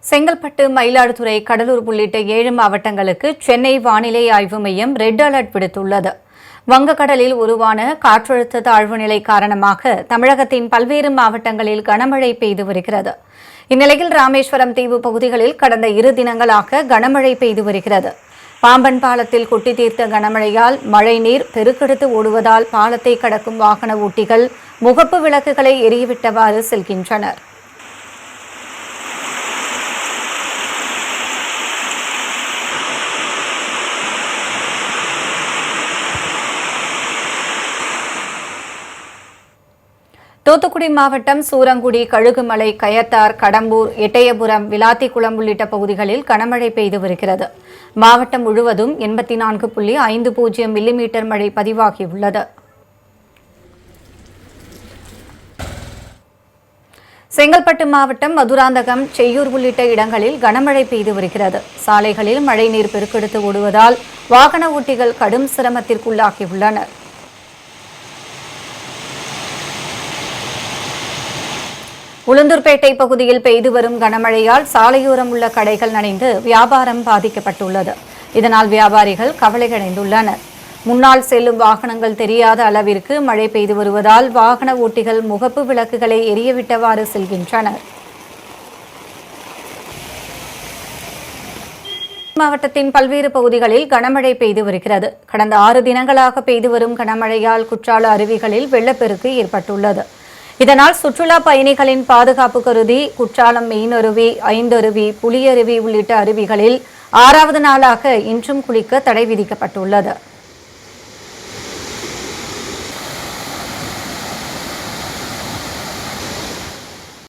செங்கல்பட்டு, மயிலாடுதுறை, கடலூர் உள்ளிட்ட 7 மாவட்டங்களுக்கு சென்னை வானிலை ஆய்வு மையம் ரெட் அலர்ட் விடுத்துள்ளது. வங்கக்கடலில் உருவான காற்றழுத்த தாழ்வு நிலை காரணமாக தமிழகத்தின் பல்வேறு மாவட்டங்களில் கனமழை பெய்து வருகிறது. இந்நிலையில் ராமேஸ்வரம் தீவு பகுதிகளில் கடந்த 2 தினங்களாக கனமழை பெய்து வருகிறது. பாம்பன் பாலத்தில் கொட்டி தீர்த்த கனமழையால் மழைநீர் பெருக்கெடுத்து ஓடுவதால் பாலத்தை கடக்கும் வாகன ஓட்டிகள் முகப்பு விளக்குகளை எரிவிட்டவாறு செல்கின்றனர். தூத்துக்குடி மாவட்டம் சூரங்குடி, கழுகுமலை, கயத்தார், கடம்பூர், எட்டயபுரம், விளாத்திக்குளம் உள்ளிட்ட பகுதிகளில் கனமழை பெய்து வருகிறது. மாவட்டம் முழுவதும் 84.50 மில்லிமீட்டர் மழை பதிவாகியுள்ளது. செங்கல்பட்டு மாவட்டம் மதுராந்தகம், செய்யூர் உள்ளிட்ட இடங்களில் கனமழை பெய்து வருகிறது. சாலைகளில் மழைநீர் பெருக்கெடுத்து ஓடுவதால் வாகன ஓட்டிகள் கடும் சிரமத்திற்குள்ளாகியுள்ளனர். உளுந்தூர்பேட்டை பகுதியில் பெய்து வரும் கனமழையால் சாலையோரம் உள்ள கடைகள் நனைந்து வியாபாரம் பாதிக்கப்பட்டுள்ளது. இதனால் வியாபாரிகள் கவலையடைந்துள்ளனர். முன்னால் செல்லும் வாகனங்கள் தெரியாத அளவிற்கு மழை பெய்து வருவதால் வாகன ஓட்டிகள் முகப்பு விளக்குகளை எரியவிட்டவாறு செல்கின்றனர். மாவட்டத்தின் பல்வேறு பகுதிகளில் கனமழை பெய்து வருகிறது. கடந்த 6 தினங்களாக பெய்து வரும் கனமழையால் குற்றால அருவிகளில் வெள்ளப்பெருக்கு ஏற்பட்டுள்ளது. இதனால் சுற்றுலா பயணிகளின் பாதுகாப்பு கருதி குற்றாலம் மெயினருவி, ஐந்தருவி, புலியருவி உள்ளிட்ட அருவிகளில் 6வது நாளாக இன்றும் குளிக்க தடை விதிக்கப்பட்டுள்ளது.